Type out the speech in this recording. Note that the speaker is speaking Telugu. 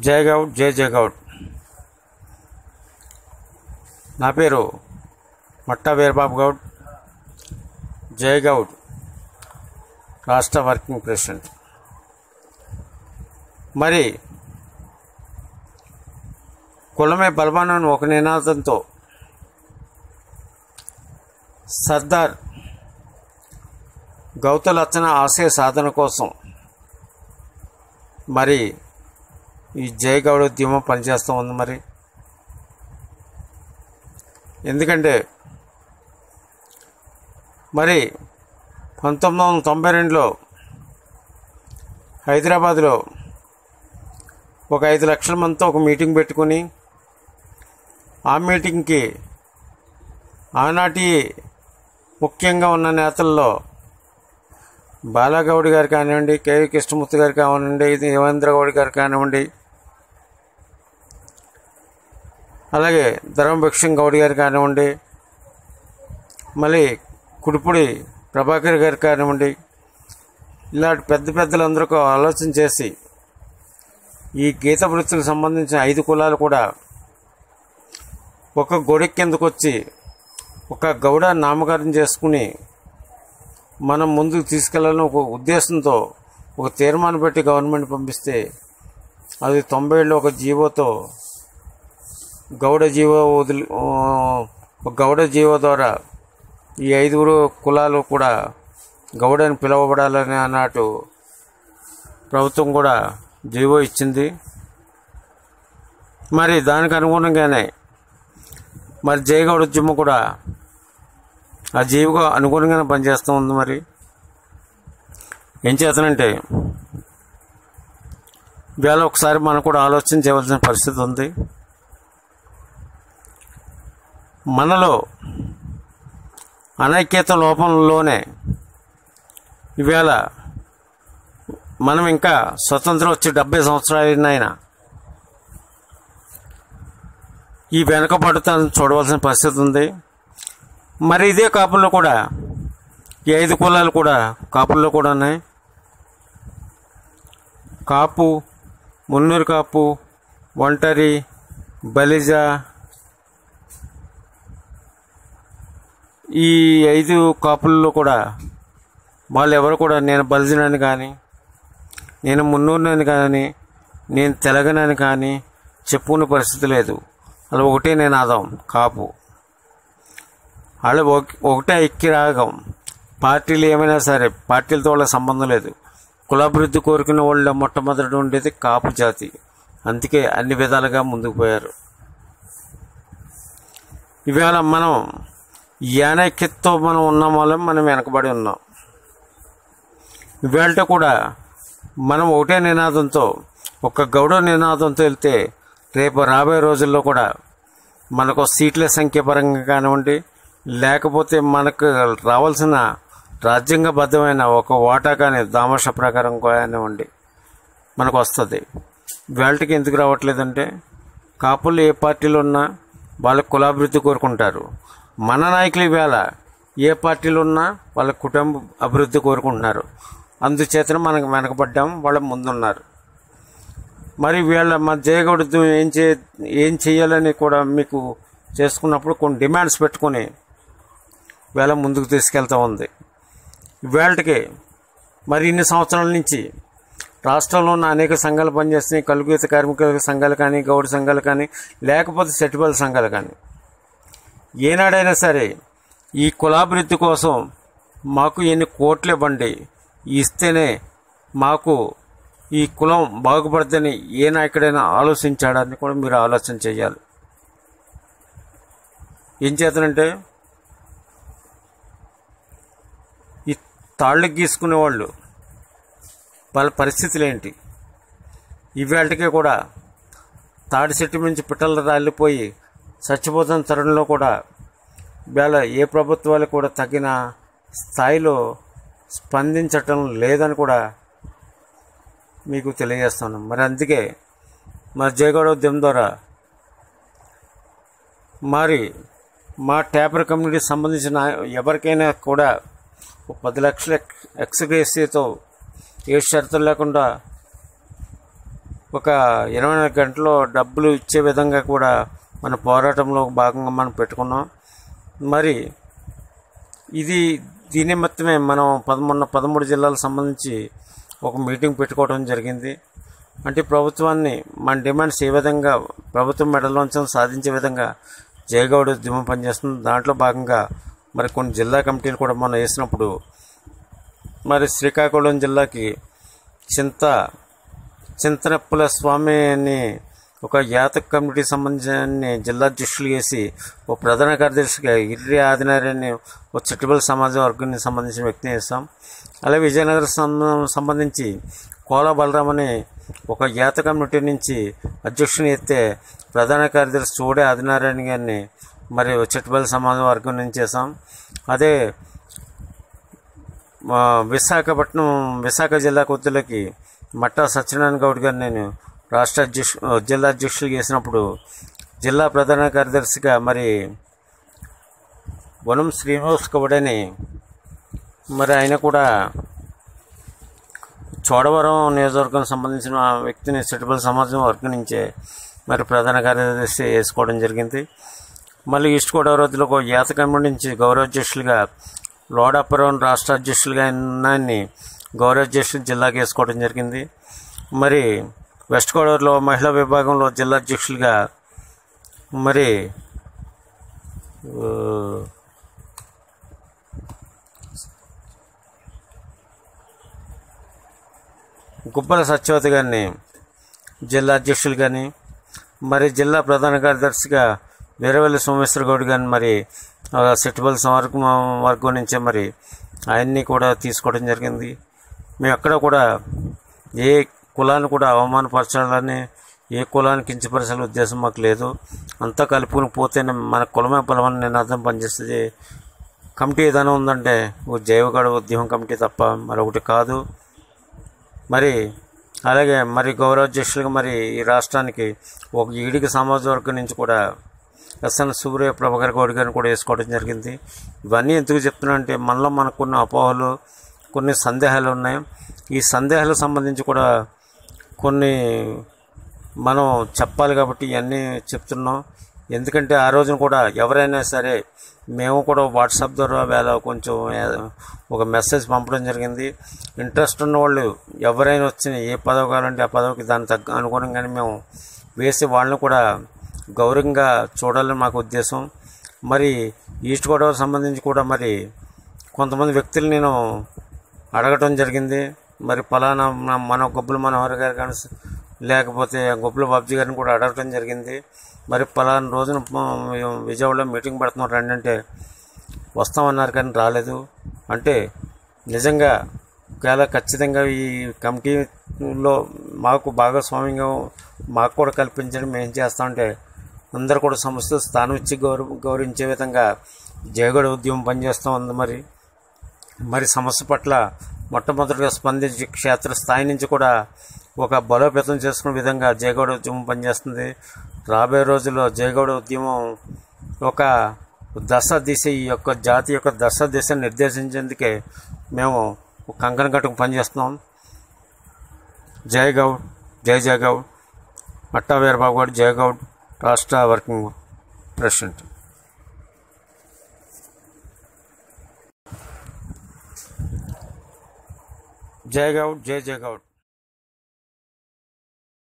జై గౌడ్, జై జై గౌడ్. నా పేరు మట్టా వీరబాబు గౌడ్, జై గౌడ్ రాష్ట్ర వర్కింగ్ ప్రెసిడెంట్. మరి కులమే బలమానం ఒక నినాదంతో సర్దార్ గౌత లచ్చన ఆశయ సాధన కోసం మరి ఈ జై గౌడ్ ఉద్యమం పనిచేస్తూ ఉంది. మరి ఎందుకంటే మరి 1992లో హైదరాబాద్లో ఒక 5 లక్షల మందితో ఒక మీటింగ్ పెట్టుకొని ఆ మీటింగ్కి ఆనాటి ముఖ్యంగా ఉన్న నేతల్లో బాలగౌడ్ గారు కానివ్వండి, కేవీ కృష్ణమూర్తి గారు కానివ్వండి, దేవేంద్ర గౌడ్ గారు కానివ్వండి, అలాగే ధర్మభిక్షం గౌడ్ గారు కానివ్వండి, మళ్ళీ కుడిపూడి ప్రభాకర్ గారు కానివ్వండి, ఇలాంటి పెద్దలందరూ ఆలోచన చేసి ఈ గీత వృత్తులకు సంబంధించిన 5 కులాలు కూడా ఒక గొడె కిందకు వచ్చి ఒక గౌడ నామకరణం చేసుకుని మనం ముందుకు తీసుకెళ్లాలని ఒక ఉద్దేశంతో ఒక తీర్మానం పెట్టి గవర్నమెంట్ పంపిస్తే అది 90 ఒక జీవోతో గౌడ జీవో ద్వారా ఈ 5 కులాలు కూడా గౌడ అని పిలువబడాలని అన్నట్టు ప్రభుత్వం కూడా జీవో ఇచ్చింది. మరి దానికి అనుగుణంగానే మరి జై గౌడ్ ఉద్యమం కూడా ఆ జీవిగా అనుగుణంగానే పనిచేస్తూ ఉంది. మరి ఏం చేతనంటే ఇవాళ ఒకసారి మనం కూడా ఆలోచన చేయవలసిన పరిస్థితి ఉంది. మనలో అనైక్యత లోపంలోనే ఇవాళ మనం ఇంకా స్వతంత్రం వచ్చి 70 సంవత్సరాలైనా ఈ వెనకబడుతాన్ని చూడవలసిన పరిస్థితి ఉంది. మరి ఇదే కాపుల్లో కూడా ఈ 5 కులాలు కూడా కాపుల్లో కూడా ఉన్నాయి. కాపు, మున్నూరు కాపు, ఒంటరి, బలిజ, ఈ 5 కాపుల్లో కూడా వాళ్ళు ఎవరు కూడా నేను బలిజనని కానీ, నేను మున్నూరునని కానీ, నేను తెలగనని కానీ చెప్పుకునే పరిస్థితి లేదు. అలా ఒకటే నినాదం కాపు, అలా ఒకటే ఐక్యరాగం. పార్టీలు ఏమైనా సరే పార్టీలతో వాళ్ళకి సంబంధం లేదు. కులాభివృద్ధి కోరుకునే వాళ్ళు మొట్టమొదటి ఉండేది కాపు జాతి. అందుకే అన్ని విధాలుగా ముందుకు పోయారు. ఇవాళ మనం యానైక్యతతో మనం ఉన్నాం వల్ల మనం వెనకబడి ఉన్నాం. ఇవాళ కూడా మనం ఒకటే నినాదంతో ఒక గౌడ నినాదంతో వెళ్తే రేపు రాబోయే రోజుల్లో కూడా మనకు సీట్ల సంఖ్య పరంగా కానివ్వండి, లేకపోతే మనకు రావాల్సిన రాజ్యాంగబద్ధమైన ఒక వాటా కానీ దామాష ప్రకారం కానివ్వండి మనకు వస్తుంది. వేళకి ఎందుకు రావట్లేదంటే కాపులు ఏ పార్టీలో ఉన్నా వాళ్ళ కులాభివృద్ధి కోరుకుంటారు. మన నాయకులు ఈవేళ ఏ పార్టీలో ఉన్నా వాళ్ళ కుటుంబ అభివృద్ధి కోరుకుంటున్నారు. అందుచేతనే మనకు వెనకబడ్డాము, వాళ్ళ ముందున్నారు. మరి వీళ్ళ మా జై గౌడ్ ఏం చేయాలని కూడా మీకు చేసుకున్నప్పుడు కొన్ని డిమాండ్స్ పెట్టుకొని వేళ ముందుకు తీసుకెళ్తూ ఉంది. వేళకి మరి ఇన్ని సంవత్సరాల నుంచి రాష్ట్రంలో ఉన్న అనేక సంఘాలు పనిచేస్తున్నాయి. కలుగీత కార్మికుల సంఘాలు కానీ, గౌడ సంఘాలు కానీ, లేకపోతే సెటిబల్ సంఘాలు కానీ, ఏనాడైనా సరే ఈ కులాభివృద్ధి కోసం మాకు ఎన్ని కోట్లు ఇవ్వండి, ఇస్తేనే మాకు ఈ కులం బాగుపడుతుందని ఏ నాయకుడైనా ఆలోచించాడని కూడా మీరు ఆలోచన చేయాలి. ఏం చేతనంటే ఈ తాళ్ళు గీసుకునే వాళ్ళు వాళ్ళ పరిస్థితులు ఏంటి? ఇవాళకే కూడా తాడి చెట్టు నుంచి పిట్టలు రాలిపోయి చచ్చిపోతున్న తరుణంలో కూడా ఇవాళ ఏ ప్రభుత్వాలు కూడా తగిన స్థాయిలో స్పందించటం లేదని కూడా మీకు తెలియజేస్తున్నాం. మరి అందుకే మరి జై గౌడ్ ఉద్యమం ద్వారా మరి మా ట్యాపర్ కమ్యూనిటీకి సంబంధించిన ఎవరికైనా కూడా 10 లక్షల ఎక్స్గ్రేసియాతో ఏ షరతులు లేకుండా ఒక 24 గంటల్లో డబ్బులు ఇచ్చే విధంగా కూడా మన పోరాటంలో భాగంగా మనం పెట్టుకున్నాం. మరి దీని నిమిత్తమే మనం 13 జిల్లాలకు సంబంధించి ఒక మీటింగ్ పెట్టుకోవడం జరిగింది. అంటే ప్రభుత్వాన్ని మన డిమాండ్స్ ఏ విధంగా ప్రభుత్వం మెడలోంచి సాధించే విధంగా జయగౌడ ఉద్యమం పనిచేస్తుంది. దాంట్లో భాగంగా మరి కొన్ని జిల్లా కమిటీలు కూడా మనం వేసినప్పుడు మరి శ్రీకాకుళం జిల్లాకి చింతనప్పుల స్వామి అని ఒక యాతక కమిటీ సంబంధించిన జిల్లా అధ్యక్షులు వేసి ఒక ప్రధాన కార్యదర్శిగా ఇర్రి ఆదినారాయణ ఒక చిట్టుబల సమాజ వర్గానికి సంబంధించిన వ్యక్తిని వేస్తాం. అలాగే విజయనగరం సంబంధించి కోలా బలరాం అని ఒక యాతక కమిటీ నుంచి అధ్యక్షుని ఎత్తే ప్రధాన కార్యదర్శి చూడే ఆదినారాయణ గారిని మరి చిట్టుబల సమాజ వర్గం నుంచి వేసాం. అదే విశాఖ జిల్లా కొత్తలకి మట్టా సత్యనారాయణ గౌడ్ గారిని నేను జిల్లా అధ్యక్షులు చేసినప్పుడు జిల్లా ప్రధాన కార్యదర్శిగా మరి వనం శ్రీనివాస్ గౌడ్ అని మరి ఆయన కూడా చోడవరం నియోజకవర్గం సంబంధించిన వ్యక్తిని చిట్టుబల సమాజం వర్గం నుంచే మరి ప్రధాన కార్యదర్శి వేసుకోవడం జరిగింది. మళ్ళీ ఈస్ట్ గోదావరి ఒక యాత కమిటీ నుంచి గౌరవాధ్యక్షులుగా లోడాపురం రాష్ట్ర అధ్యక్షులుగా ఆయన్ని గౌరవాధ్యక్షులు జిల్లాకి వేసుకోవడం జరిగింది. మరి వెస్ట్ గోదావరిలో మహిళా విభాగంలో జిల్లా అధ్యక్షులుగా మరి గుబ్బల సత్యవతి గారిని జిల్లా అధ్యక్షులు కానీ మరి జిల్లా ప్రధాన కార్యదర్శిగా వీరవల్లి సోమేశ్వర గౌడ్ గారిని మరి చిట్టుబల వర్గం నుంచే మరి ఆయన్ని కూడా తీసుకోవడం జరిగింది. మేము ఎక్కడ కూడా ఏ కులాన్ని కూడా అవమానపరచాలని ఏ కులాన్ని కించపరచాలనే ఉద్దేశం మాకు లేదు. అంతా కలుపుకుని పోతేనే మన కులమే బలమని నినాదం పనిచేస్తుంది. కమిటీ ఏదైనా ఉందంటే జయగౌడ ఉద్యమం కమిటీ తప్ప మరొకటి కాదు. మరి అలాగే మరి గౌరవాధ్యక్షులుగా మరి ఈ రాష్ట్రానికి ఒక ఈడికి సమాజ వర్గం నుంచి కూడా ఎస్ఎన్ సూర్య ప్రభాకర్ గౌడ్ గారిని కూడా వేసుకోవడం జరిగింది. ఇవన్నీ ఎందుకు చెప్తున్నా అంటే మనలో మనకున్న అపోహలు కొన్ని సందేహాలు ఉన్నాయి. ఈ సందేహాలకు సంబంధించి కూడా కొన్ని మనం చెప్పాలి కాబట్టి ఇవన్నీ చెప్తున్నాం. ఎందుకంటే ఆ రోజున కూడా ఎవరైనా సరే మేము కూడా వాట్సాప్ ద్వారా వేళ కొంచెం ఒక మెసేజ్ పంపడం జరిగింది. ఇంట్రెస్ట్ ఉన్న వాళ్ళు ఎవరైనా వచ్చిన ఏ పదవి కావాలంటే ఆ పదవికి దాన్ని అనుగుణంగానే మేము వేసి వాళ్ళని కూడా గౌరవంగా చూడాలని మాకు ఉద్దేశం. మరి ఈస్ట్ గోదావరి సంబంధించి కూడా మరి కొంతమంది వ్యక్తులు నేను అడగటం జరిగింది. మరి ఫలానా మన గొబ్బల మనోహర్ గారు కానీ లేకపోతే గొబ్బల బాబ్జీ గారిని కూడా అడగటం జరిగింది. మరి ఫలానా రోజున విజయవాడలో మీటింగ్ పెడుతున్నారు రండి అంటే వస్తామన్నారు కానీ రాలేదు. అంటే నిజంగా ఒకవేళ ఖచ్చితంగా ఈ కమిటీలో మాకు భాగస్వామ్యంగా మాకు కూడా కల్పించడం మేము చేస్తామంటే అందరూ కూడా సంస్థ స్థానం ఇచ్చి గౌరవించే విధంగా జయగౌడ ఉద్యమం పనిచేస్తూ ఉంది. మరి సమస్య పట్ల మొట్టమొదటిగా స్పందించి క్షేత్రస్థాయి నుంచి కూడా ఒక బలోపేతం చేసుకునే విధంగా జయగౌడ ఉద్యమం పనిచేస్తుంది. రాబోయే రోజుల్లో జయగౌడ ఉద్యమం ఒక ఈ యొక్క జాతి యొక్క దశ నిర్దేశించేందుకే మేము కంకణం కట్టుకు పనిచేస్తున్నాం. జయగౌడ్ జయగౌడ్ మట్టా వీరబాబు గౌడ్ జయగౌడ్ రాష్ట్ర వర్కింగ్ ప్రెసిడెంట్. జయగౌడ్ జయగౌడ్.